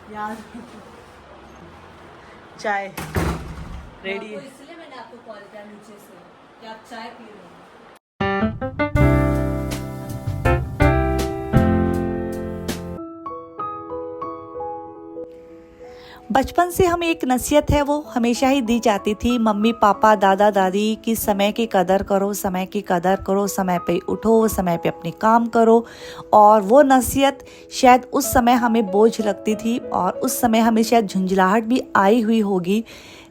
यार चाय रेडी है। इसलिए मैंने आपको कॉल किया नीचे से कि आप चाय पी रहे हो। बचपन से हमें एक नसीहत है वो हमेशा ही दी जाती थी, मम्मी पापा दादा दादी की समय की कदर करो, समय की कदर करो, समय पे उठो, समय पे अपने काम करो। और वो नसीहत शायद उस समय हमें बोझ लगती थी और उस समय हमें शायद झुंझलाहट भी आई हुई होगी,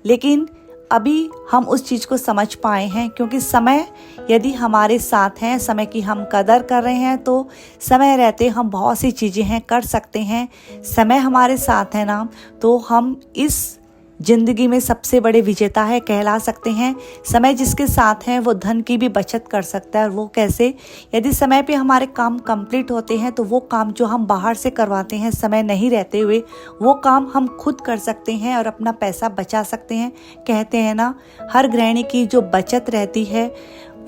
लेकिन अभी हम उस चीज़ को समझ पाए हैं क्योंकि समय यदि हमारे साथ हैं, समय की हम कदर कर रहे हैं तो समय रहते हम बहुत सी चीज़ें हैं कर सकते हैं। समय हमारे साथ है ना, तो हम इस ज़िंदगी में सबसे बड़े विजेता है कहला सकते हैं। समय जिसके साथ है वो धन की भी बचत कर सकता है। और वो कैसे? यदि समय पे हमारे काम कंप्लीट होते हैं तो वो काम जो हम बाहर से करवाते हैं समय नहीं रहते हुए, वो काम हम खुद कर सकते हैं और अपना पैसा बचा सकते हैं। कहते हैं ना, हर गृहिणी की जो बचत रहती है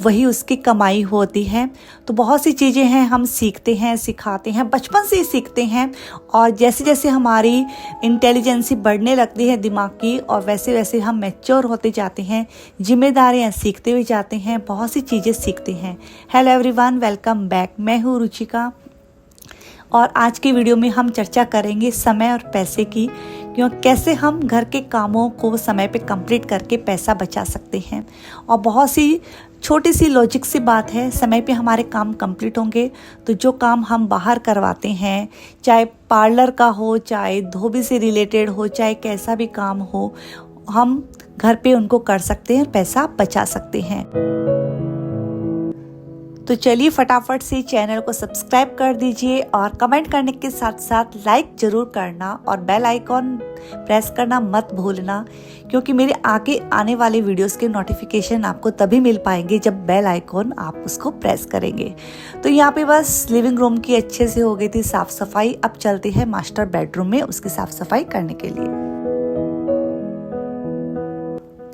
वही उसकी कमाई होती है। तो बहुत सी चीज़ें हैं हम सीखते हैं, सिखाते हैं, बचपन से ही सीखते हैं। और जैसे जैसे हमारी इंटेलिजेंसी बढ़ने लगती है दिमाग की, और वैसे वैसे हम मैच्योर होते जाते हैं, जिम्मेदारियां सीखते हुए जाते हैं, बहुत सी चीज़ें सीखते हैं। Hello everyone, welcome back. मैं हूँ रुचिका और आज की वीडियो में हम चर्चा करेंगे समय और पैसे की, क्यों कैसे हम घर के कामों को समय पे कंप्लीट करके पैसा बचा सकते हैं। और बहुत सी छोटी सी लॉजिक सी बात है, समय पे हमारे काम कंप्लीट होंगे तो जो काम हम बाहर करवाते हैं, चाहे पार्लर का हो, चाहे धोबी से रिलेटेड हो, चाहे कैसा भी काम हो, हम घर पे उनको कर सकते हैं, पैसा बचा सकते हैं। तो चलिए फटाफट से चैनल को सब्सक्राइब कर दीजिए और कमेंट करने के साथ साथ लाइक ज़रूर करना और बेल आइकॉन प्रेस करना मत भूलना, क्योंकि मेरे आगे आने वाले वीडियोस के नोटिफिकेशन आपको तभी मिल पाएंगे जब बेल आइकॉन आप उसको प्रेस करेंगे। तो यहाँ पे बस लिविंग रूम की अच्छे से हो गई थी साफ़ सफाई। अब चलते हैं मास्टर बेडरूम में उसकी साफ़ सफाई करने के लिए।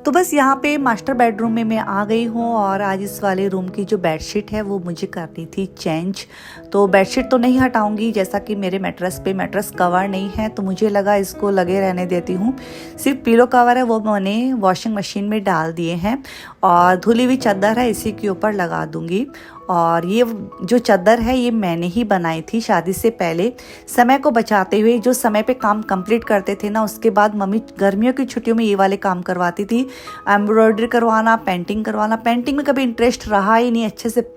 तो बस यहाँ पे मास्टर बेडरूम में मैं आ गई हूँ और आज इस वाले रूम की जो बेडशीट है वो मुझे करनी थी चेंज। तो बेडशीट तो नहीं हटाऊंगी, जैसा कि मेरे मैट्रेस कवर नहीं है तो मुझे लगा इसको लगे रहने देती हूँ। सिर्फ पिलो कवर है वो मैंने वॉशिंग मशीन में डाल दिए हैं और धुली हुई चादर है इसी के ऊपर लगा दूंगी। और ये जो चादर है ये मैंने ही बनाई थी शादी से पहले, समय को बचाते हुए। जो समय पे काम कंप्लीट करते थे ना, उसके बाद मम्मी गर्मियों की छुट्टियों में ये वाले काम करवाती थी, एम्ब्रॉयडरी करवाना, पेंटिंग करवाना। पेंटिंग में कभी इंटरेस्ट रहा ही नहीं, अच्छे से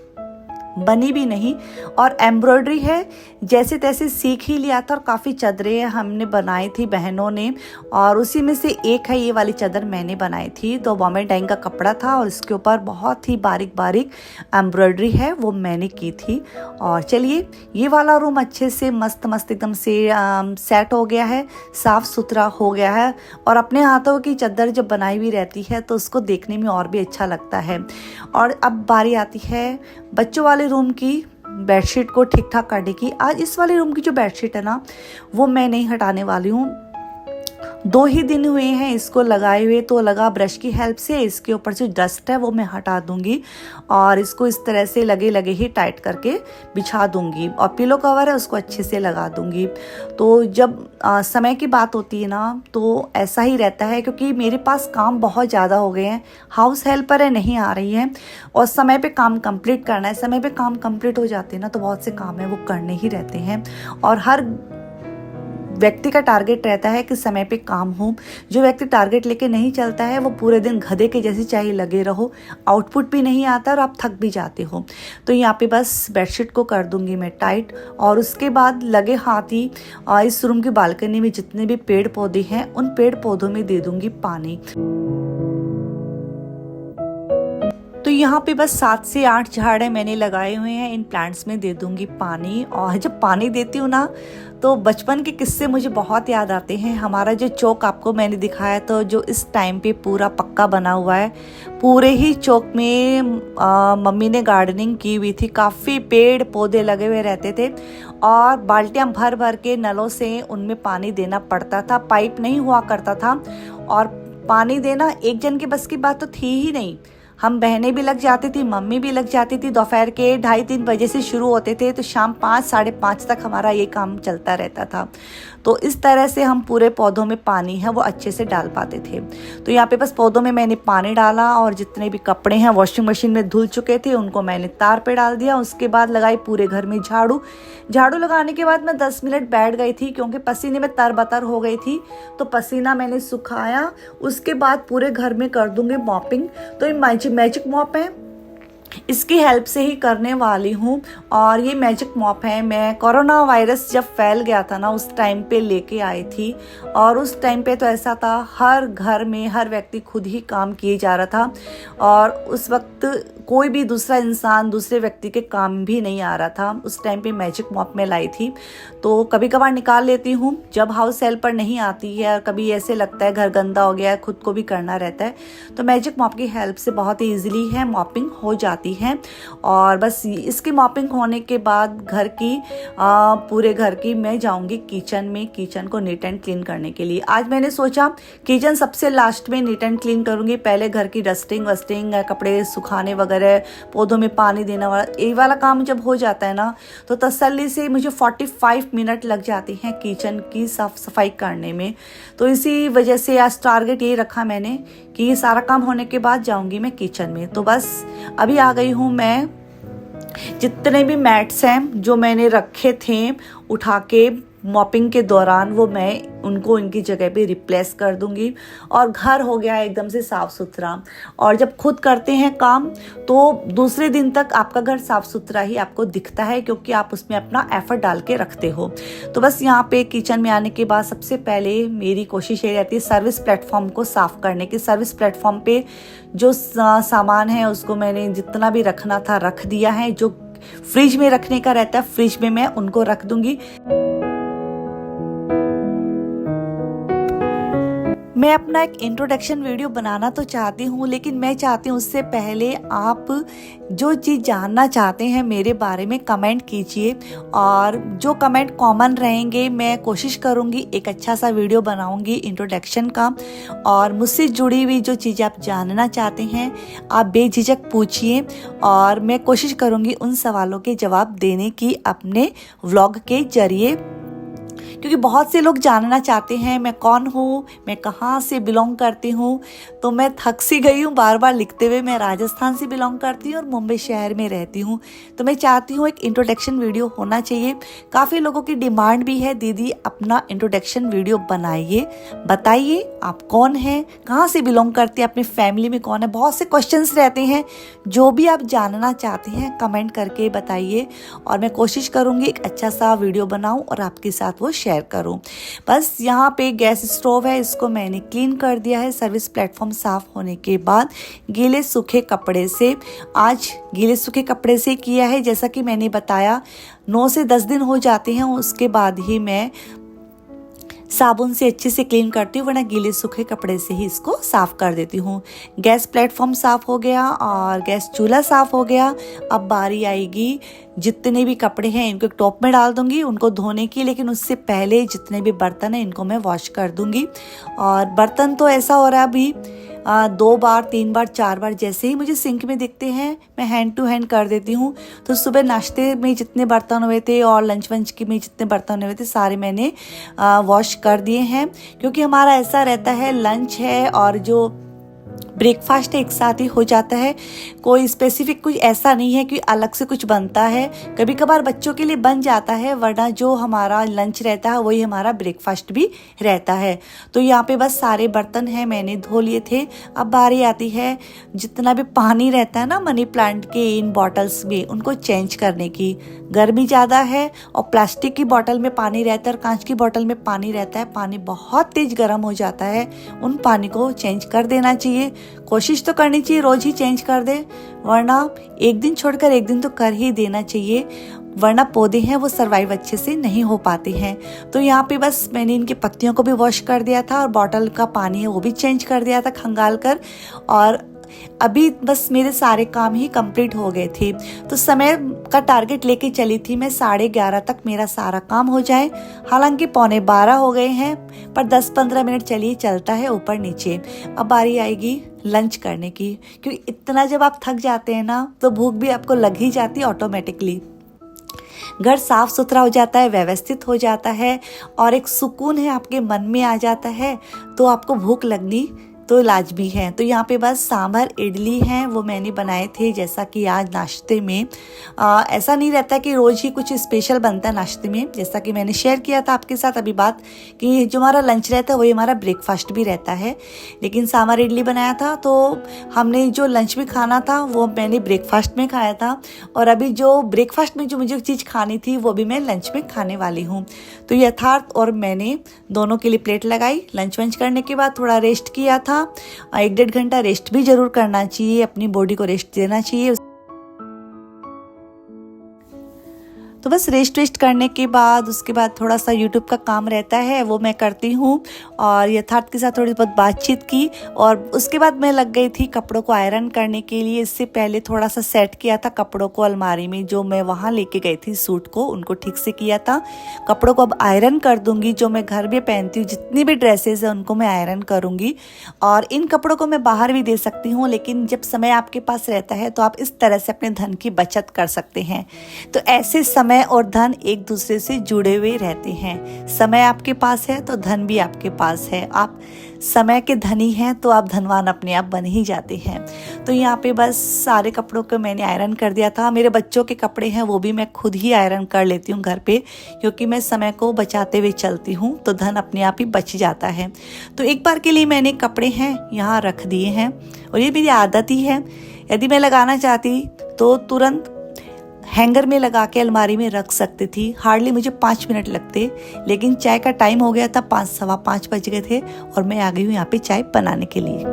बनी भी नहीं। और एम्ब्रॉयडरी है जैसे तैसे सीख ही लिया था और काफ़ी चादरें हमने बनाई थी बहनों ने, और उसी में से एक है ये वाली चादर मैंने बनाई थी। तो बॉम्बे डाइंग का कपड़ा था और इसके ऊपर बहुत ही बारीक बारीक एम्ब्रॉयडरी है वो मैंने की थी। और चलिए ये वाला रूम अच्छे से मस्त मस्त एकदम से सेट हो गया है, साफ़ सुथरा हो गया है। और अपने हाथों की चादर जब बनाई हुई रहती है तो उसको देखने में और भी अच्छा लगता है। और अब बारी आती है बच्चों वाले रूम की बेडशीट को ठीक ठाक करने की। आज इस वाले रूम की जो बेडशीट है ना वो मैं नहीं हटाने वाली हूँ। 2 ही दिन हुए हैं इसको लगाए हुए, तो लगा ब्रश की हेल्प से इसके ऊपर जो डस्ट है वो मैं हटा दूंगी और इसको इस तरह से लगे लगे ही टाइट करके बिछा दूंगी। और पिलो कवर है उसको अच्छे से लगा दूंगी। तो जब समय की बात होती है ना तो ऐसा ही रहता है, क्योंकि मेरे पास काम बहुत ज़्यादा हो गए हैं। हाउस हेल्पर है नहीं आ रही है और समय पे काम कंप्लीट करना है। समय पे काम कंप्लीट हो जाते हैं ना तो बहुत से काम है वो करने ही रहते हैं। और हर व्यक्ति का टारगेट रहता है कि समय पे काम हो। जो व्यक्ति टारगेट लेके नहीं चलता है वो पूरे दिन गधे के जैसे चाहे लगे रहो, आउटपुट भी नहीं आता और आप थक भी जाते हो। तो यहाँ पे बस बेडशीट को कर दूंगी मैं टाइट और उसके बाद लगे हाथ ही इस रूम की बालकनी में जितने भी पेड़ पौधे हैं उन पेड़ पौधों में दे दूंगी पानी। तो यहाँ पे बस 7 से 8 झाड़े मैंने लगाए हुए हैं, इन प्लांट्स में दे दूंगी पानी। और जब पानी देती हूँ ना तो बचपन के किस्से मुझे बहुत याद आते हैं। हमारा जो चौक आपको मैंने दिखाया तो जो इस टाइम पे पूरा पक्का बना हुआ है, पूरे ही चौक में मम्मी ने गार्डनिंग की हुई थी, काफ़ी पेड़ पौधे लगे हुए रहते थे और बाल्टियाँ भर भर के नलों से उनमें पानी देना पड़ता था। पाइप नहीं हुआ करता था और पानी देना एक जन के बस की बात तो थी ही नहीं। हम बहनें भी लग जाती थी, मम्मी भी लग जाती थी। दोपहर के 2:30-3 बजे से शुरू होते थे तो शाम 5-5:30 तक हमारा ये काम चलता रहता था। तो इस तरह से हम पूरे पौधों में पानी है वो अच्छे से डाल पाते थे। तो यहाँ पे बस पौधों में मैंने पानी डाला और जितने भी कपड़े हैं वॉशिंग मशीन में धुल चुके थे उनको मैंने तार पे डाल दिया। उसके बाद लगाई पूरे घर में झाड़ू। झाड़ू लगाने के बाद मैं 10 मिनट बैठ गई थी क्योंकि पसीने में तरबतर हो गई थी। तो पसीना मैंने सुखाया, उसके बाद पूरे घर में कर दूंगी मॉपिंग। तो ये मैजिक मॉप है, इसकी हेल्प से ही करने वाली हूँ। और ये मैजिक मॉप है, मैं कोरोना वायरस जब फैल गया था ना उस टाइम पे लेके आई थी। और उस टाइम पे तो ऐसा था हर घर में हर व्यक्ति खुद ही काम किए जा रहा था और उस वक्त कोई भी दूसरा इंसान दूसरे व्यक्ति के काम भी नहीं आ रहा था। उस टाइम पे मैजिक मॉप में लाई थी। तो कभी कभार निकाल लेती हूँ जब हाउस हेल्पर नहीं आती है और कभी ऐसे लगता है घर गंदा हो गया है, खुद को भी करना रहता है। तो मैजिक मॉप की हेल्प से बहुत ही ईजिली है मॉपिंग हो जाती है। और बस इसकी मॉपिंग होने के बाद घर की पूरे घर की मैं जाऊंगी किचन में, किचन को नीट एंड क्लीन करने के लिए। आज मैंने सोचा किचन सबसे लास्ट में नीट एंड क्लीन करूंगी, पहले घर की डस्टिंग वस्टिंग, कपड़े सुखाने वगैरह, पौधों में पानी देना वाला ये वाला काम जब हो जाता है ना तो तसल्ली से मुझे 45 मिनट लग जाते हैं किचन की साफ सफाई करने में। तो इसी वजह से आज टारगेट यही रखा मैंने कि ये सारा काम होने के बाद जाऊंगी मैं किचन में। तो बस अभी आ गई हूँ मैं। जितने भी मैट्स हैं जो मैंने रखे थे उठा के मॉपिंग के दौरान वो मैं उनको इनकी जगह पे रिप्लेस कर दूंगी और घर हो गया एकदम से साफ सुथरा। और जब खुद करते हैं काम तो दूसरे दिन तक आपका घर साफ सुथरा ही आपको दिखता है क्योंकि आप उसमें अपना एफर्ट डाल के रखते हो। तो बस यहाँ पे किचन में आने के बाद सबसे पहले मेरी कोशिश ये रहती है सर्विस प्लेटफॉर्म को साफ करने की। सर्विस प्लेटफॉर्म पे जो सामान है उसको मैंने जितना भी रखना था रख दिया है। जो फ्रिज में रखने का रहता है फ्रिज में मैं उनको रख दूंगी। मैं अपना एक इंट्रोडक्शन वीडियो बनाना तो चाहती हूँ लेकिन मैं चाहती हूँ उससे पहले आप जो चीज़ जानना चाहते हैं मेरे बारे में कमेंट कीजिए और जो कमेंट कॉमन रहेंगे मैं कोशिश करूँगी एक अच्छा सा वीडियो बनाऊँगी इंट्रोडक्शन का। और मुझसे जुड़ी हुई जो चीज़ें आप जानना चाहते हैं आप बेझिझक पूछिए और मैं कोशिश करूँगी उन सवालों के जवाब देने की अपने व्लॉग के जरिए, क्योंकि बहुत से लोग जानना चाहते हैं मैं कौन हूँ, मैं कहाँ से बिलोंग करती हूँ। तो मैं थक सी गई हूँ बार बार लिखते हुए। मैं राजस्थान से बिलोंग करती हूँ और मुंबई शहर में रहती हूँ। तो मैं चाहती हूँ एक इंट्रोडक्शन वीडियो होना चाहिए। काफ़ी लोगों की डिमांड भी है दीदी अपना इंट्रोडक्शन वीडियो बनाइए, बताइए आप कौन हैं, कहाँ से बिलोंग करती है, अपनी फैमिली में कौन है। बहुत से क्वेश्चंस रहते हैं, जो भी आप जानना चाहते हैं कमेंट करके बताइए और मैं कोशिश करूँगी एक अच्छा सा वीडियो बनाऊँ और आपके साथ वो शेयर करूं। बस यहाँ पे गैस स्टोव है, इसको मैंने क्लीन कर दिया है सर्विस प्लेटफॉर्म साफ होने के बाद गीले सूखे कपड़े से। आज गीले सूखे कपड़े से किया है, जैसा कि मैंने बताया 9 से 10 दिन हो जाते हैं उसके बाद ही मैं साबुन से अच्छे से क्लीन करती हूँ, वरना गीले सूखे कपड़े से ही इसको साफ कर देती हूँ। गैस प्लेटफॉर्म साफ हो गया और गैस चूल्हा साफ हो गया। अब बारी आएगी जितने भी कपड़े हैं इनको एक टॉप में डाल दूंगी उनको धोने की, लेकिन उससे पहले जितने भी बर्तन हैं इनको मैं वॉश कर दूंगी। और बर्तन तो ऐसा हो रहा है अभी 2 बार 3 बार 4 बार जैसे ही मुझे सिंक में दिखते हैं मैं हैंड टू हैंड कर देती हूँ। तो सुबह नाश्ते में जितने बर्तन हुए थे और लंच वंच के में जितने बर्तन हुए थे सारे मैंने वॉश कर दिए हैं, क्योंकि हमारा ऐसा रहता है लंच है और जो ब्रेकफास्ट एक साथ ही हो जाता है। कोई स्पेसिफिक कुछ ऐसा नहीं है कि अलग से कुछ बनता है। कभी कभार बच्चों के लिए बन जाता है, वरना जो हमारा लंच रहता है वही हमारा ब्रेकफास्ट भी रहता है। तो यहाँ पे बस सारे बर्तन हैं मैंने धो लिए थे। अब बारी आती है जितना भी पानी रहता है ना मनी प्लांट के इन बॉटल्स में उनको चेंज करने की। गर्मी ज़्यादा है और प्लास्टिक की बॉटल में पानी रहता है और कांच की बॉटल में पानी रहता है, पानी बहुत तेज गर्म हो जाता है। उन पानी को चेंज कर देना चाहिए, कोशिश तो करनी चाहिए रोज ही चेंज कर दे, वरना एक दिन छोड़कर एक दिन तो कर ही देना चाहिए, वरना पौधे हैं वो सरवाइव अच्छे से नहीं हो पाते हैं। तो यहाँ पे बस मैंने इनकी पत्तियों को भी वॉश कर दिया था और बॉटल का पानी है वो भी चेंज कर दिया था खंगाल कर। और अभी बस मेरे सारे काम ही कंप्लीट हो गए थे। तो समय का टारगेट लेके चली थी मैं 11:30 तक मेरा सारा काम हो जाए। हालांकि 11:15 हो गए हैं, पर 10-15 मिनट चलिए चलता है ऊपर नीचे। अब बारी आएगी लंच करने की, क्योंकि इतना जब आप थक जाते हैं ना तो भूख भी आपको लग ही जाती है ऑटोमेटिकली। घर साफ सुथरा हो जाता है, व्यवस्थित हो जाता है और एक सुकून है आपके मन में आ जाता है, तो आपको भूख लगनी तो लाजमी है। तो यहाँ पे बस सांभर इडली हैं वो मैंने बनाए थे, जैसा कि आज नाश्ते में ऐसा नहीं रहता कि रोज़ ही कुछ स्पेशल बनता है नाश्ते में, जैसा कि मैंने शेयर किया था आपके साथ अभी बात कि जो हमारा लंच रहता है वही हमारा ब्रेकफास्ट भी रहता है। लेकिन सांभर इडली बनाया था तो हमने जो लंच में खाना था वो मैंने ब्रेकफास्ट में खाया था, और अभी जो ब्रेकफास्ट में जो मुझे चीज़ खानी थी वो भी मैं लंच में खाने वाली हूँ। तो यथार्थ और मैंने दोनों के लिए प्लेट लगाई। लंच वंच करने के बाद थोड़ा रेस्ट किया था, 1-1.5 घंटा रेस्ट भी जरूर करना चाहिए, अपनी बॉडी को रेस्ट देना चाहिए। तो बस रेस्ट करने के बाद उसके बाद थोड़ा सा यूट्यूब का काम रहता है वो मैं करती हूँ, और यथार्थ के साथ थोड़ी बहुत बातचीत की, और उसके बाद मैं लग गई थी कपड़ों को आयरन करने के लिए। इससे पहले थोड़ा सा सेट किया था कपड़ों को अलमारी में, जो मैं वहाँ लेके गई थी सूट को, उनको ठीक से किया था। कपड़ों को अब आयरन कर दूंगी, जो मैं घर में पहनती हूँ जितनी भी ड्रेसेस है उनको मैं आयरन करूँगी, और इन कपड़ों को मैं बाहर भी दे सकती हूँ। लेकिन जब समय आपके पास रहता है तो आप इस तरह से अपने धन की बचत कर सकते हैं। तो ऐसे समय और धन एक दूसरे से जुड़े हुए रहते हैं। समय आपके पास है तो धन भी आपके पास है। आप समय के धनी हैं तो आप धनवान अपने आप बन ही जाते हैं। तो यहाँ पे बस सारे कपड़ों को मैंने आयरन कर दिया था। मेरे बच्चों के कपड़े हैं वो भी मैं खुद ही आयरन कर लेती हूँ घर पे, क्योंकि मैं समय को बचाते हुए चलती हूँ, तो धन अपने आप ही बच जाता है। तो एक बार के लिए मैंने कपड़े हैं यहाँ रख दिए हैं, और ये मेरी आदत ही है। यदि मैं लगाना चाहती तो तुरंत हैंगर में लगा के अलमारी में रख सकती थी, हार्डली मुझे 5 मिनट लगते। लेकिन चाय का टाइम हो गया था, 5 सवा 5 बज गए थे, और मैं आ गई हूँ यहाँ पे चाय बनाने के लिए।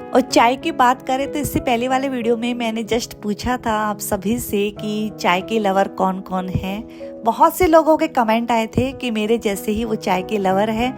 और चाय की बात करें तो इससे पहले वाले वीडियो में मैंने जस्ट पूछा था आप सभी से कि चाय के लवर कौन कौन है। बहुत से लोगों के कमेंट आए थे कि मेरे जैसे ही वो चाय के लवर है।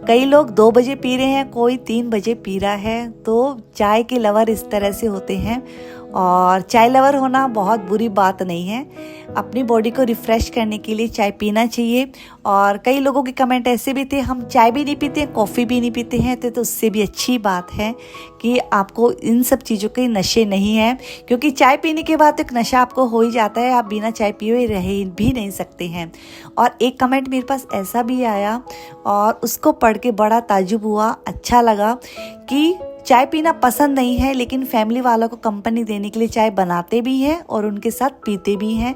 कई लोग 2 बजे पी रहे हैं, कोई 3 बजे पी रहा है। तो चाय के लवर इस तरह से होते हैं, और चाय लवर होना बहुत बुरी बात नहीं है। अपनी बॉडी को रिफ़्रेश करने के लिए चाय पीना चाहिए। और कई लोगों के कमेंट ऐसे भी थे हम चाय भी नहीं पीते, कॉफ़ी भी नहीं पीते हैं, तो उससे भी अच्छी बात है कि आपको इन सब चीज़ों के नशे नहीं हैं, क्योंकि चाय पीने के बाद एक नशा आपको हो ही जाता है, आप बिना चाय पिए हुए रह भी नहीं सकते हैं। और एक कमेंट मेरे पास ऐसा भी आया और उसको पढ़ के बड़ा ताज्जुब हुआ, अच्छा लगा कि चाय पीना पसंद नहीं है लेकिन फैमिली वालों को कंपनी देने के लिए चाय बनाते भी हैं और उनके साथ पीते भी हैं।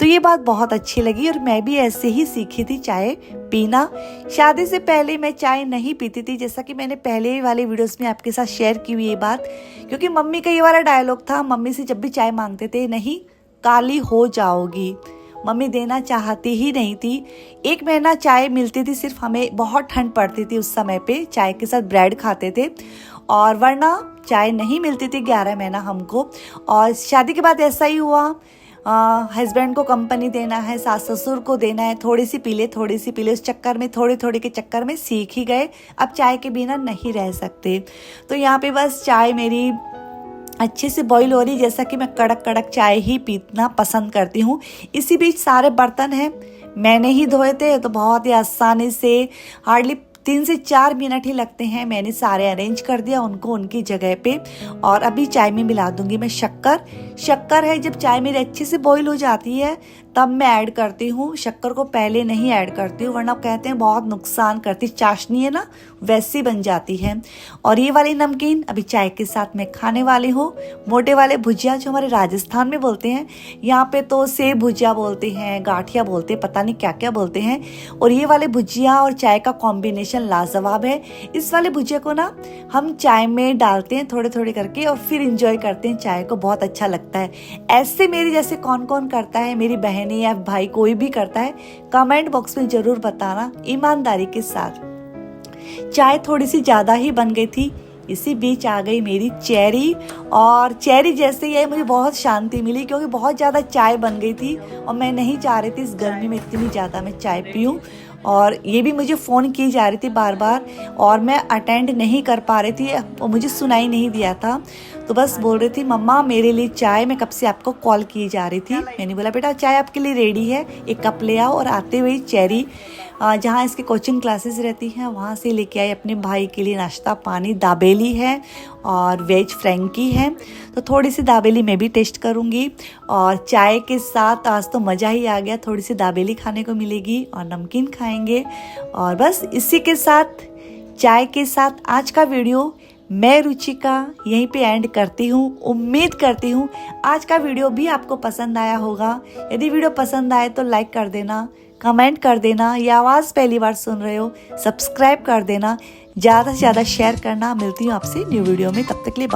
तो ये बात बहुत अच्छी लगी, और मैं भी ऐसे ही सीखी थी चाय पीना। शादी से पहले मैं चाय नहीं पीती थी, जैसा कि मैंने पहले वाले वीडियोस में आपके साथ शेयर की हुई ये बात, क्योंकि मम्मी का ये वाला डायलॉग था। मम्मी से जब भी चाय मांगते थे, नहीं काली हो जाओगी, मम्मी देना चाहती ही नहीं थी। 1 महीना चाय मिलती थी सिर्फ, हमें बहुत ठंड पड़ती थी उस समय पे, चाय के साथ ब्रेड खाते थे, और वरना चाय नहीं मिलती थी 11 महीना हमको। और शादी के बाद ऐसा ही हुआ, हस्बैंड को कंपनी देना है, सास ससुर को देना है, थोड़ी सी पी ले थोड़ी सी पी ले, उस चक्कर में थोड़े थोड़े के चक्कर में सीख ही गए। अब चाय के बिना नहीं रह सकते। तो यहाँ पे बस चाय मेरी अच्छे से बॉईल हो रही, जैसा कि मैं कड़क कड़क चाय ही पीना पसंद करती हूँ। इसी बीच सारे बर्तन हैं मैंने ही धोए थे, तो बहुत ही आसानी से हार्डली 3 से 4 मिनट ही लगते हैं, मैंने सारे अरेंज कर दिया उनको उनकी जगह पे। और अभी चाय में मिला दूंगी मैं शक्कर है। जब चाय मेरी अच्छे से बॉईल हो जाती है तब मैं ऐड करती हूँ, शक्कर को पहले नहीं ऐड करती हूँ, वरना कहते हैं बहुत नुकसान करती, चाशनी है ना वैसी बन जाती है। और ये वाली नमकीन अभी चाय के साथ मैं खाने वाली हूँ। मोटे वाले भुजिया जो हमारे राजस्थान में बोलते हैं, यहाँ पे तो सेब भुजिया बोलते हैं, गाठिया बोलते हैं, पता नहीं क्या क्या बोलते हैं। और ये वाले भुजिया और चाय का कॉम्बिनेशन लाजवाब है। इस वाले भुजिया को ना हम चाय में डालते हैं थोड़े थोड़े करके, और फिर इंजॉय करते हैं चाय को, बहुत अच्छा लगता है। ऐसे मेरे जैसे कौन कौन करता है, मेरी बहन या भाई कोई भी करता है, कमेंट बॉक्स में जरूर बताना ईमानदारी के साथ। चाय थोड़ी सी ज्यादा ही बन गई थी। इसी बीच आ गई मेरी चेरी, और चेरी जैसे ही आई मुझे बहुत शांति मिली, क्योंकि बहुत ज़्यादा चाय बन गई थी और मैं नहीं चाह रही थी इस गर्मी में इतनी ज़्यादा मैं चाय पीऊँ। और ये भी मुझे फ़ोन की जा रही थी बार बार, और मैं अटेंड नहीं कर पा रही थी, और मुझे सुनाई नहीं दिया था। तो बस बोल रही थी मम्मा मेरे लिए चाय, मैं कब से आपको कॉल की जा रही थी। मैंने बोला बेटा चाय आपके लिए रेडी है, 1 कप ले आओ। और आते हुए चेरी जहाँ इसकी कोचिंग क्लासेस रहती हैं वहाँ से लेके आई अपने भाई के लिए नाश्ता पानी। दाबेली है और वेज फ्रैंकी है, तो थोड़ी सी दाबेली मैं भी टेस्ट करूँगी। और चाय के साथ आज तो मज़ा ही आ गया, थोड़ी सी दाबेली खाने को मिलेगी और नमकीन खाएंगे। और बस इसी के साथ, चाय के साथ आज का वीडियो मैं रुचिका यहीं पे एंड करती हूँ। उम्मीद करती हूँ आज का वीडियो भी आपको पसंद आया होगा। यदि वीडियो पसंद आए तो लाइक कर देना, कमेंट कर देना, या आवाज़ पहली बार सुन रहे हो सब्सक्राइब कर देना, ज़्यादा से ज़्यादा शेयर करना। मिलती हूँ आपसे न्यू वीडियो में, तब तक के लिए